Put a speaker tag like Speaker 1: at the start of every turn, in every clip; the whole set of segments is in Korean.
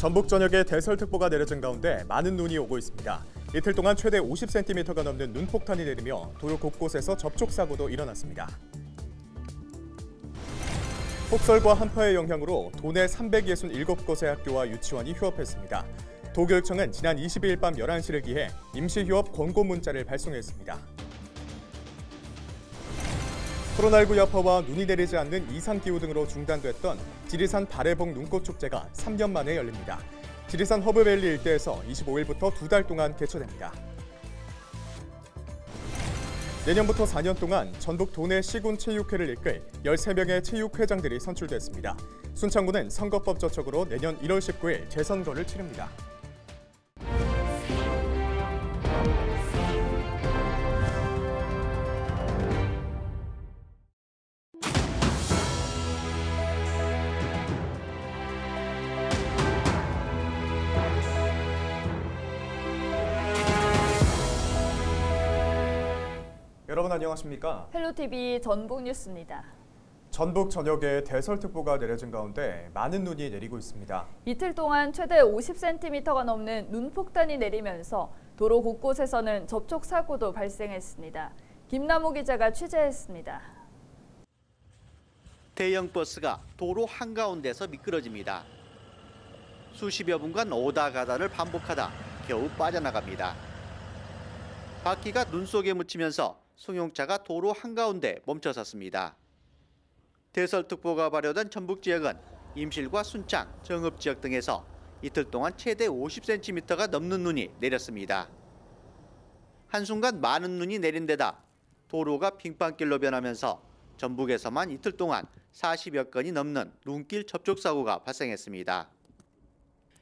Speaker 1: 전북 전역에 대설특보가 내려진 가운데 많은 눈이 오고 있습니다. 이틀 동안 최대 50cm가 넘는 눈폭탄이 내리며 도로 곳곳에서 접촉사고도 일어났습니다. 폭설과 한파의 영향으로 도내 367곳의 학교와 유치원이 휴업했습니다. 도교육청은 지난 22일 밤 11시를 기해 임시휴업 권고 문자를 발송했습니다. 코로나19 여파와 눈이 내리지 않는 이상기후 등으로 중단됐던 지리산 발해봉 눈꽃축제가 3년 만에 열립니다. 지리산 허브밸리 일대에서 25일부터 2달 동안 개최됩니다. 내년부터 4년 동안 전북 도내 시군 체육회를 이끌 13명의 체육회장들이 선출됐습니다. 순창구는 선거법 저촉으로 내년 1월 19일 재선거를 치릅니다. 여러분 안녕하십니까?
Speaker 2: 헬로TV 전북 뉴스입니다.
Speaker 1: 전북 전역에 대설특보가 내려진 가운데 많은 눈이 내리고 있습니다.
Speaker 2: 이틀 동안 최대 50cm가 넘는 눈폭탄이 내리면서 도로 곳곳에서는 접촉사고도 발생했습니다. 김남호 기자가 취재했습니다.
Speaker 3: 대형 버스가 도로 한가운데서 미끄러집니다. 수십여 분간 오다 가다를 반복하다 겨우 빠져나갑니다. 바퀴가 눈 속에 묻히면서 승용차가 도로 한가운데 멈춰섰습니다. 대설특보가 발효된 전북 지역은 임실과 순창, 정읍지역 등에서 이틀 동안 최대 50cm가 넘는 눈이 내렸습니다. 한순간 많은 눈이 내린 데다 도로가 빙판길로 변하면서 전북에서만 이틀 동안 40여 건이 넘는 눈길 접촉사고가 발생했습니다.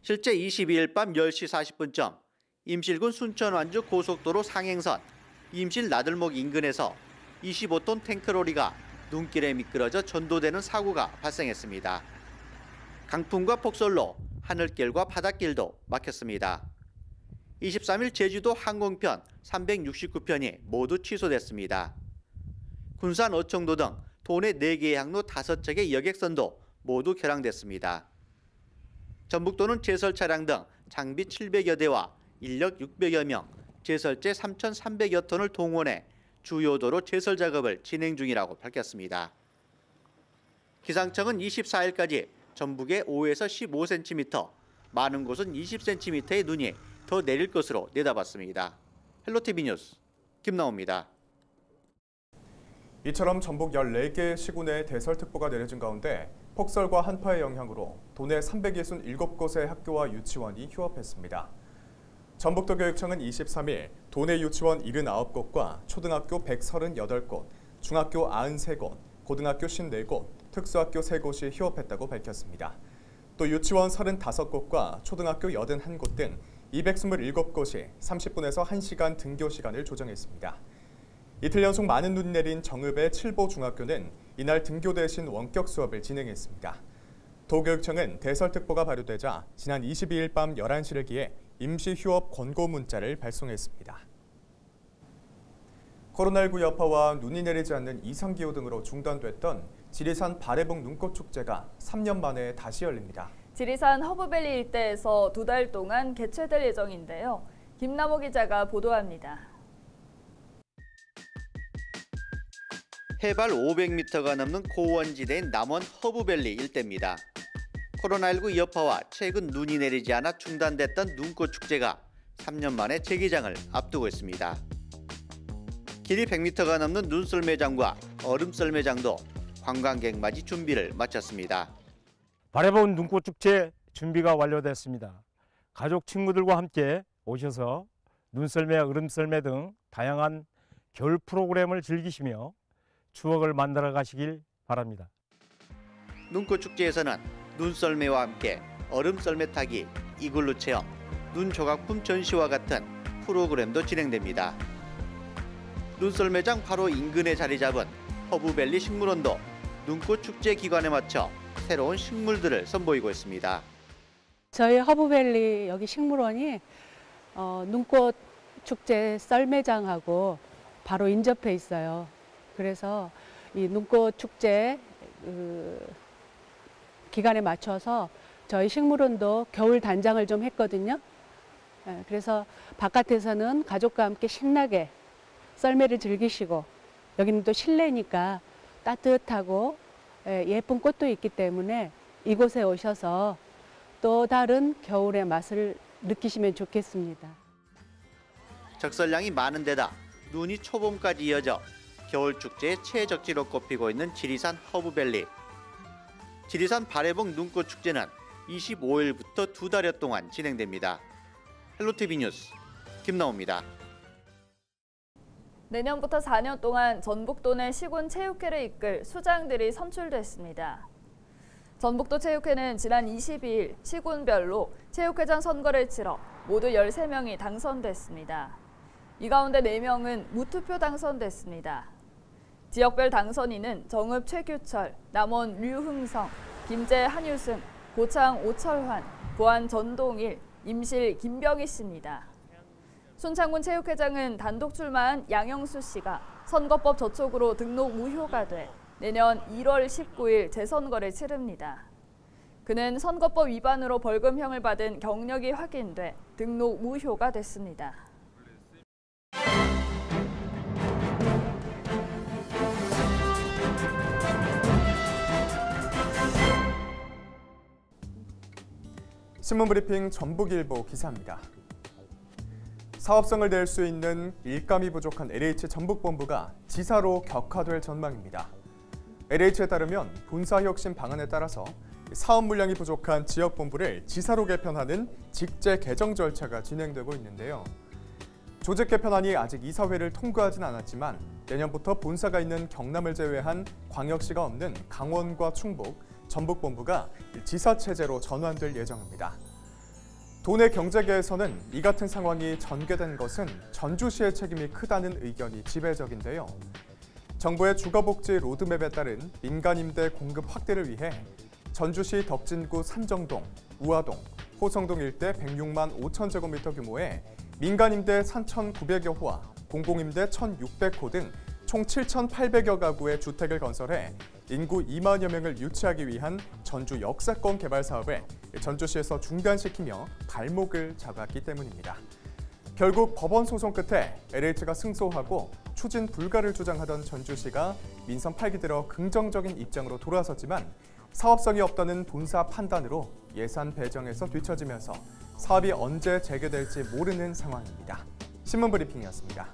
Speaker 3: 실제 22일 밤 10시 40분쯤 임실군 순천완주 고속도로 상행선 임실 나들목 인근에서 25톤 탱크로리가 눈길에 미끄러져 전도되는 사고가 발생했습니다. 강풍과 폭설로 하늘길과 바닷길도 막혔습니다. 23일 제주도 항공편 369편이 모두 취소됐습니다. 군산 어청도 등 도내 4개의 항로 5척의 여객선도 모두 결항됐습니다. 전북도는 제설 차량 등 장비 700여 대와 인력 600여 명, 제설제 3,300여 톤을 동원해 주요 도로 제설 작업을 진행 중이라고 밝혔습니다. 기상청은 24일까지 전북에 5에서 15cm, 많은 곳은 20cm의 눈이 더 내릴 것으로 내다봤습니다. 헬로TV 뉴스 김나호입니다.
Speaker 1: 이처럼 전북 14개 시군에 대설특보가 내려진 가운데 폭설과 한파의 영향으로 도내 367곳의 학교와 유치원이 휴업했습니다. 전북도교육청은 23일 도내 유치원 79곳과 초등학교 138곳, 중학교 93곳, 고등학교 54곳, 특수학교 3곳이 휴업했다고 밝혔습니다. 또 유치원 35곳과 초등학교 81곳 등 227곳이 30분에서 1시간 등교 시간을 조정했습니다. 이틀 연속 많은 눈이 내린 정읍의 칠보중학교는 이날 등교 대신 원격 수업을 진행했습니다. 도교육청은 대설특보가 발효되자 지난 22일 밤 11시를 기해 임시휴업 권고 문자를 발송했습니다. 코로나19 여파와 눈이 내리지 않는 이상기후 등으로 중단됐던 지리산 발해봉 눈꽃축제가 3년 만에 다시 열립니다.
Speaker 2: 지리산 허브밸리 일대에서 2달 동안 개최될 예정인데요. 김남호 기자가 보도합니다.
Speaker 3: 해발 500m가 넘는 고원지대인 남원 허브밸리 일대입니다. 코로나19 여파와 최근 눈이 내리지 않아 중단됐던 눈꽃축제가 3년 만에 재개장을 앞두고 있습니다. 길이 100m가 넘는 눈썰매장과 얼음썰매장도 관광객 맞이 준비를 마쳤습니다.
Speaker 4: 발해봉 눈꽃축제 준비가 완료됐습니다. 가족 친구들과 함께 오셔서 눈썰매, 얼음썰매 등 다양한 겨울 프로그램을 즐기시며 추억을 만들어 가시길 바랍니다.
Speaker 3: 눈꽃축제에서는 눈썰매와 함께 얼음썰매 타기, 이글루 체험, 눈조각품 전시와 같은 프로그램도 진행됩니다. 눈썰매장 바로 인근에 자리 잡은 허브밸리 식물원도 눈꽃축제 기간에 맞춰 새로운 식물들을 선보이고 있습니다.
Speaker 5: 저희 허브밸리 여기 식물원이 눈꽃축제 썰매장하고 바로 인접해 있어요. 그래서 이 눈꽃축제 기간에 맞춰서 저희 식물원도 겨울 단장을 좀 했거든요. 그래서 바깥에서는 가족과 함께 신나게 썰매를 즐기시고 여기는 또 실내니까 따뜻하고 예쁜 꽃도 있기 때문에 이곳에 오셔서 또 다른 겨울의 맛을 느끼시면 좋겠습니다.
Speaker 3: 적설량이 많은 데다 눈이 초봄까지 이어져 겨울 축제의 최적지로 꼽히고 있는 지리산 허브밸리. 지리산 발해봉 눈꽃 축제는 25일부터 2달여 동안 진행됩니다. 헬로티비 뉴스 김나옵니다.
Speaker 2: 내년부터 4년 동안 전북도 내 시군 체육회를 이끌 수장들이 선출됐습니다. 전북도 체육회는 지난 22일 시군별로 체육회장 선거를 치러 모두 13명이 당선됐습니다. 이 가운데 4명은 무투표 당선됐습니다. 지역별 당선인은 정읍 최규철, 남원 류흥성, 김제 한유승, 고창 오철환, 부안 전동일, 임실 김병희 씨입니다. 순창군 체육회장은 단독 출마한 양영수 씨가 선거법 저촉으로 등록 무효가 돼 내년 1월 19일 재선거를 치릅니다. 그는 선거법 위반으로 벌금형을 받은 경력이 확인돼 등록 무효가 됐습니다.
Speaker 1: 신문브리핑 전북일보 기사입니다. 사업성을 낼 수 있는 일감이 부족한 LH 전북본부가 지사로 격화될 전망입니다. LH에 따르면 본사 혁신 방안에 따라서 사업 물량이 부족한 지역본부를 지사로 개편하는 직제 개정 절차가 진행되고 있는데요. 조직 개편안이 아직 이사회를 통과하진 않았지만 내년부터 본사가 있는 경남을 제외한 광역시가 없는 강원과 충북, 전북본부가 지사체제로 전환될 예정입니다. 도내 경제계에서는 이 같은 상황이 전개된 것은 전주시의 책임이 크다는 의견이 지배적인데요. 정부의 주거복지 로드맵에 따른 민간임대 공급 확대를 위해 전주시 덕진구 산정동, 우화동, 호성동 일대 106만 5천 제곱미터 규모의 민간임대 3,900여 호와 공공임대 1,600호 등 총 7,800여 가구의 주택을 건설해 인구 2만여 명을 유치하기 위한 전주 역사권 개발 사업을 전주시에서 중단시키며 발목을 잡았기 때문입니다. 결국 법원 소송 끝에 LH가 승소하고 추진 불가를 주장하던 전주시가 민선 8기 들어 긍정적인 입장으로 돌아섰지만 사업성이 없다는 본사 판단으로 예산 배정에서 뒤처지면서 사업이 언제 재개될지 모르는 상황입니다. 신문브리핑이었습니다.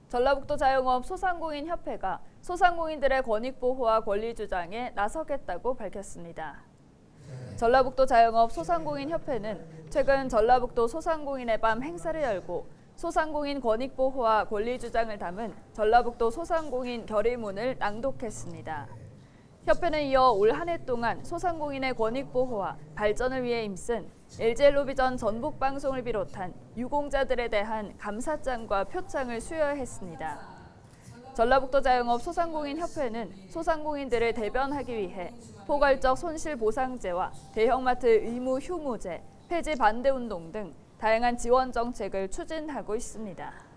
Speaker 2: 전라북도 자영업 소상공인협회가 소상공인들의 권익보호와 권리주장에 나서겠다고 밝혔습니다. 전라북도 자영업 소상공인협회는 최근 전라북도 소상공인의 밤 행사를 열고 소상공인 권익보호와 권리주장을 담은 전라북도 소상공인 결의문을 낭독했습니다. 협회는 이어 올 한 해 동안 소상공인의 권익보호와 발전을 위해 힘쓴 LG엘로비전 전북방송을 비롯한 유공자들에 대한 감사장과 표창을 수여했습니다. 전라북도 자영업 소상공인협회는 소상공인들을 대변하기 위해 포괄적 손실보상제와 대형마트 의무 휴무제, 폐지 반대운동 등 다양한 지원 정책을 추진하고 있습니다.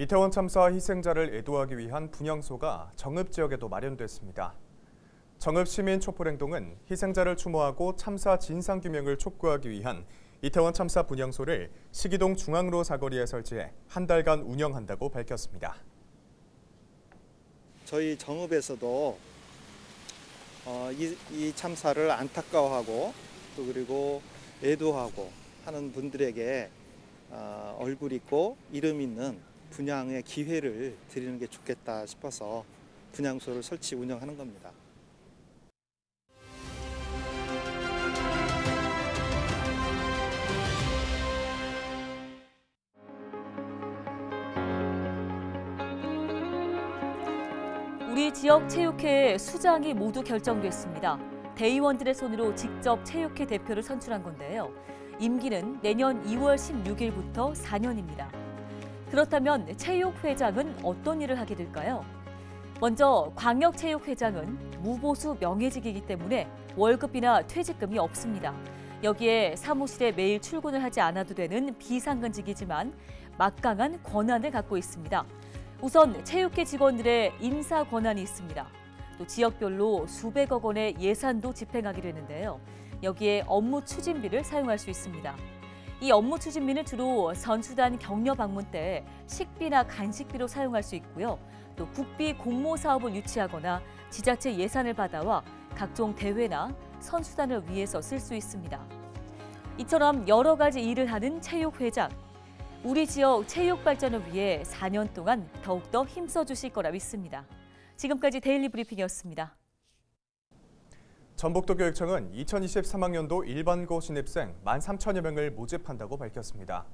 Speaker 1: 이태원 참사 희생자를 애도하기 위한 분향소가 정읍 지역에도 마련됐습니다. 정읍 시민 촛불행동은 희생자를 추모하고 참사 진상규명을 촉구하기 위한 이태원 참사 분향소를 시기동 중앙로 사거리에 설치해 한 달간 운영한다고 밝혔습니다.
Speaker 6: 저희 정읍에서도 이 참사를 안타까워하고 또 그리고 애도하고 하는 분들에게 얼굴 있고 이름 있는 분향의 기회를 드리는 게 좋겠다 싶어서 분향소를 설치 운영하는 겁니다.
Speaker 7: 우리 지역 체육회의 수장이 모두 결정됐습니다. 대의원들의 손으로 직접 체육회 대표를 선출한 건데요. 임기는 내년 2월 16일부터 4년입니다. 그렇다면 체육회장은 어떤 일을 하게 될까요? 먼저 광역체육회장은 무보수 명예직이기 때문에 월급이나 퇴직금이 없습니다. 여기에 사무실에 매일 출근을 하지 않아도 되는 비상근직이지만 막강한 권한을 갖고 있습니다. 우선 체육회 직원들의 인사 권한이 있습니다. 또 지역별로 수백억 원의 예산도 집행하게 되는데요. 여기에 업무 추진비를 사용할 수 있습니다. 이 업무 추진비는 주로 선수단 격려 방문 때 식비나 간식비로 사용할 수 있고요. 또 국비 공모 사업을 유치하거나 지자체 예산을 받아와 각종 대회나 선수단을 위해서 쓸 수 있습니다. 이처럼 여러 가지 일을 하는 체육회장. 우리 지역 체육 발전을 위해 4년 동안 더욱더 힘써 주실 거라 믿습니다. 지금까지 데일리 브리핑이었습니다.
Speaker 1: 전북도 교육청은 2023학년도 일반고 신입생 13,000여 명을 모집한다고 밝혔습니다.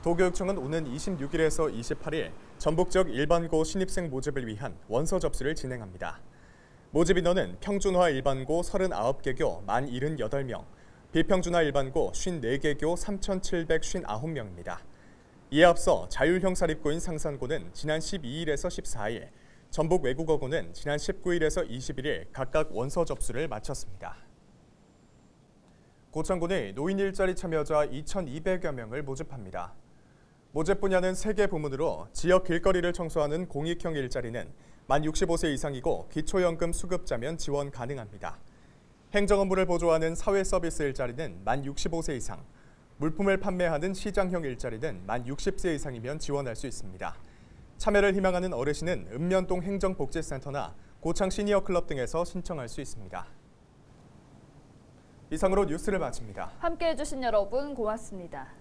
Speaker 1: 도교육청은 오는 26일에서 28일 전북 지역 일반고 신입생 모집을 위한 원서 접수를 진행합니다. 모집 인원은 평준화 일반고 39개교 1078명, 비평준화 일반고 54개교 3,759명입니다. 이에 앞서 자율형사립고인 상산고는 지난 12일에서 14일, 전북 외국어고는 지난 19일에서 21일 각각 원서 접수를 마쳤습니다. 고창군이 노인 일자리 참여자 2,200여 명을 모집합니다. 모집 분야는 3개 부문으로 지역 길거리를 청소하는 공익형 일자리는 만 65세 이상이고 기초연금 수급자면 지원 가능합니다. 행정 업무를 보조하는 사회 서비스 일자리는 만 65세 이상, 물품을 판매하는 시장형 일자리는 만 60세 이상이면 지원할 수 있습니다. 참여를 희망하는 어르신은 읍면동 행정복지센터나 고창 시니어클럽 등에서 신청할 수 있습니다. 이상으로 뉴스를 마칩니다.
Speaker 2: 함께해 주신 여러분 고맙습니다.